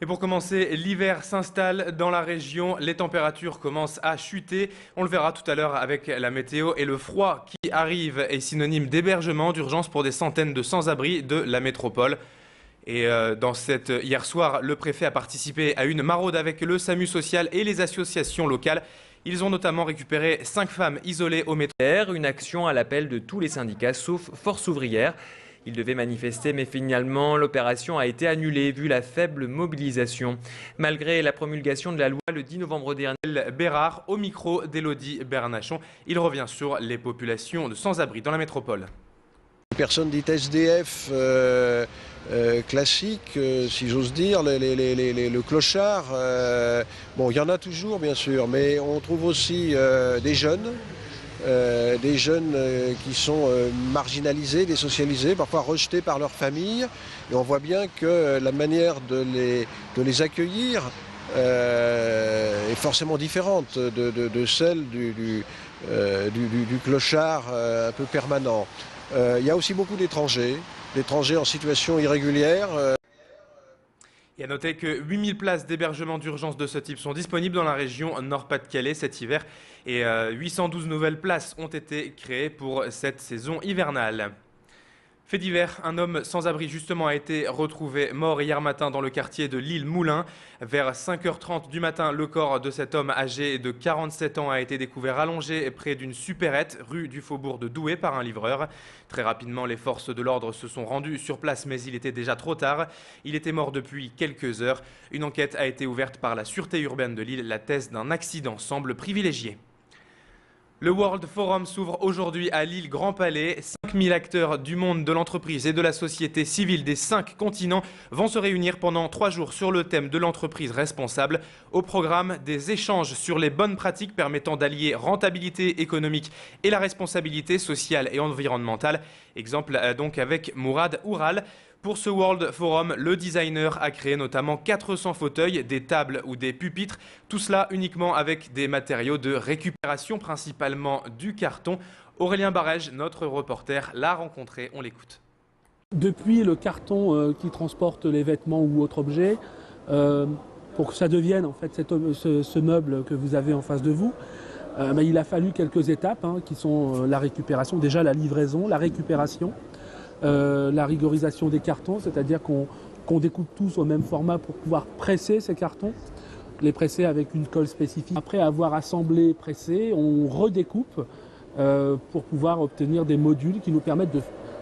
pour commencer, l'hiver s'installe dans la région. Les températures commencent à chuter. On le verra tout à l'heure avec la météo. Et le froid qui arrive est synonyme d'hébergement d'urgence pour des centaines de sans-abri de la métropole. Et hier soir, le préfet a participé à une maraude avec le SAMU social et les associations locales. Ils ont notamment récupéré 5 femmes isolées au métro. Une action à l'appel de tous les syndicats, sauf Force ouvrière. Ils devaient manifester, mais finalement, l'opération a été annulée vu la faible mobilisation. Malgré la promulgation de la loi le 10 novembre dernier, Bérard, au micro d'Élodie Bernachon, il revient sur les populations de sans-abri dans la métropole. Les personnes dites SDF classiques, si j'ose dire, le clochard, bon, il y en a toujours bien sûr, mais on trouve aussi des jeunes qui sont marginalisés, désocialisés, parfois rejetés par leur famille. Et on voit bien que la manière de les accueillir est forcément différente de celle du clochard un peu permanent. Il y a aussi beaucoup d'étrangers en situation irrégulière. Et à noter que 8000 places d'hébergement d'urgence de ce type sont disponibles dans la région Nord-Pas-de-Calais cet hiver et 812 nouvelles places ont été créées pour cette saison hivernale. Fait divers, un homme sans abri justement a été retrouvé mort hier matin dans le quartier de l'île Moulin. Vers 5h30 du matin, le corps de cet homme âgé de 47 ans a été découvert allongé près d'une supérette rue du Faubourg de Douai par un livreur. Très rapidement, les forces de l'ordre se sont rendues sur place, mais il était déjà trop tard. Il était mort depuis quelques heures. Une enquête a été ouverte par la Sûreté urbaine de Lille. La thèse d'un accident semble privilégiée. Le World Forum s'ouvre aujourd'hui à Lille Grand Palais. 5000 acteurs du monde de l'entreprise et de la société civile des 5 continents vont se réunir pendant 3 jours sur le thème de l'entreprise responsable. Au programme, des échanges sur les bonnes pratiques permettant d'allier rentabilité économique et la responsabilité sociale et environnementale. Exemple donc avec Mourad Oural. Pour ce World Forum, le designer a créé notamment 400 fauteuils, des tables ou des pupitres. Tout cela uniquement avec des matériaux de récupération, principalement du carton. Aurélien Barège, notre reporter, l'a rencontré. On l'écoute. Depuis le carton qui transporte les vêtements ou autres objets, pour que ça devienne en fait ce meuble que vous avez en face de vous, il a fallu quelques étapes qui sont la récupération, déjà la livraison, la récupération. La rigorisation des cartons, c'est-à-dire qu'on découpe tous au même format pour pouvoir presser ces cartons, les presser avec une colle spécifique. Après avoir assemblé, pressé, on redécoupe pour pouvoir obtenir des modules qui nous permettent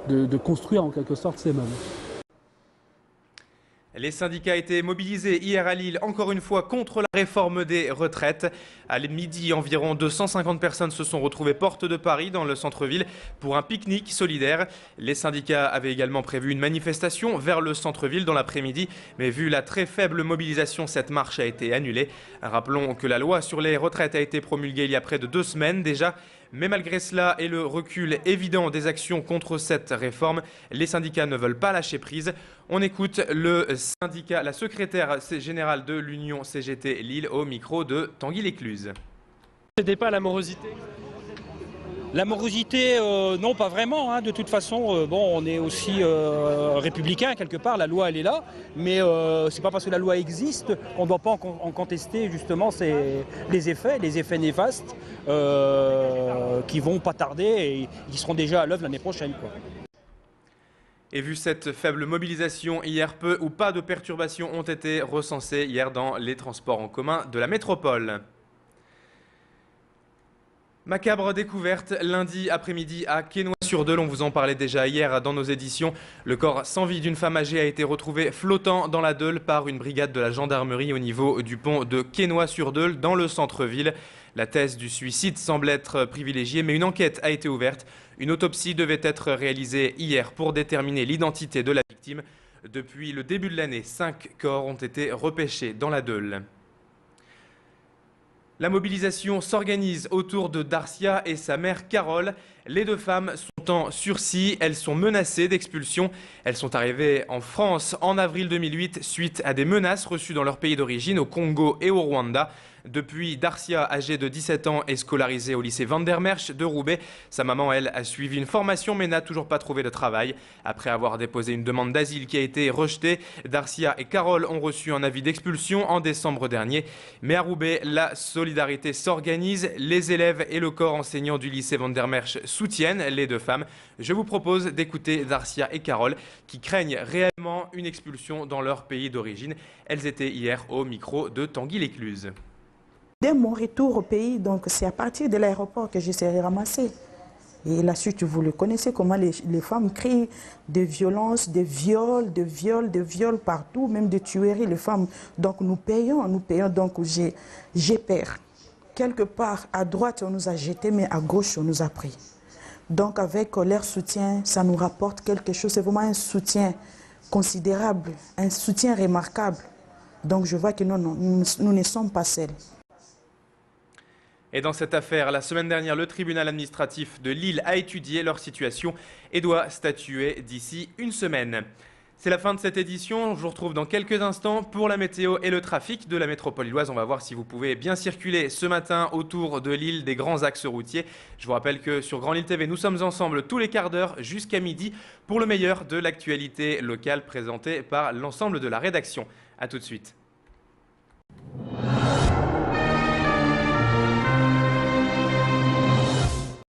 de construire en quelque sorte ces meubles. Les syndicats étaient mobilisés hier à Lille, encore une fois, contre la réforme des retraites. À midi, environ 250 personnes se sont retrouvées porte de Paris, dans le centre-ville, pour un pique-nique solidaire. Les syndicats avaient également prévu une manifestation vers le centre-ville dans l'après-midi, mais vu la très faible mobilisation, cette marche a été annulée. Rappelons que la loi sur les retraites a été promulguée il y a près de 2 semaines déjà. Mais malgré cela et le recul évident des actions contre cette réforme, les syndicats ne veulent pas lâcher prise. On écoute la secrétaire générale de l'Union CGT Lille au micro de Tanguy Lécluse. C'était pas la morosité ? La morosité, non, pas vraiment. De toute façon, on est aussi républicain quelque part. La loi, elle est là, mais c'est pas parce que la loi existe qu'on ne doit pas en contester justement les effets néfastes qui vont pas tarder et qui seront déjà à l'œuvre l'année prochaine, quoi. Et vu cette faible mobilisation, hier peu ou pas de perturbations ont été recensées hier dans les transports en commun de la métropole. Macabre découverte lundi après-midi à Quesnoy-sur-Deuil. On vous en parlait déjà hier dans nos éditions. Le corps sans vie d'une femme âgée a été retrouvé flottant dans la Deule par une brigade de la gendarmerie au niveau du pont de Quesnoy-sur-Deuil dans le centre-ville. La thèse du suicide semble être privilégiée, mais une enquête a été ouverte. Une autopsie devait être réalisée hier pour déterminer l'identité de la victime. Depuis le début de l'année, 5 corps ont été repêchés dans la Deule. La mobilisation s'organise autour de Darcia et sa mère Carole. Les 2 femmes sont en sursis, elles sont menacées d'expulsion. Elles sont arrivées en France en avril 2008 suite à des menaces reçues dans leur pays d'origine, au Congo et au Rwanda. Depuis, Darcia, âgée de 17 ans, est scolarisée au lycée Van der Merch de Roubaix. Sa maman, elle, a suivi une formation mais n'a toujours pas trouvé de travail. Après avoir déposé une demande d'asile qui a été rejetée, Darcia et Carole ont reçu un avis d'expulsion en décembre dernier. Mais à Roubaix, la solidarité s'organise. Les élèves et le corps enseignant du lycée Van der Merch soutiennent les deux femmes. Je vous propose d'écouter Darcia et Carole qui craignent réellement une expulsion dans leur pays d'origine. Elles étaient hier au micro de Tanguy Lécluse. Dès mon retour au pays, donc c'est à partir de l'aéroport que je serai ramassée. Et la suite, vous le connaissez, comment les femmes crient de violences, de viols partout, même de tueries, les femmes. Donc nous payons, donc j'ai peur. Quelque part, à droite, on nous a jetés, mais à gauche, on nous a pris. Donc avec leur soutien, ça nous rapporte quelque chose. C'est vraiment un soutien considérable, un soutien remarquable. Donc je vois que nous ne sommes pas seuls. Et dans cette affaire, la semaine dernière, le tribunal administratif de Lille a étudié leur situation et doit statuer d'ici une semaine. C'est la fin de cette édition. Je vous retrouve dans quelques instants pour la météo et le trafic de la métropole lilloise. On va voir si vous pouvez bien circuler ce matin autour de Lille, des grands axes routiers. Je vous rappelle que sur Grand Lille TV, nous sommes ensemble tous les quarts d'heure jusqu'à midi pour le meilleur de l'actualité locale présentée par l'ensemble de la rédaction. A tout de suite.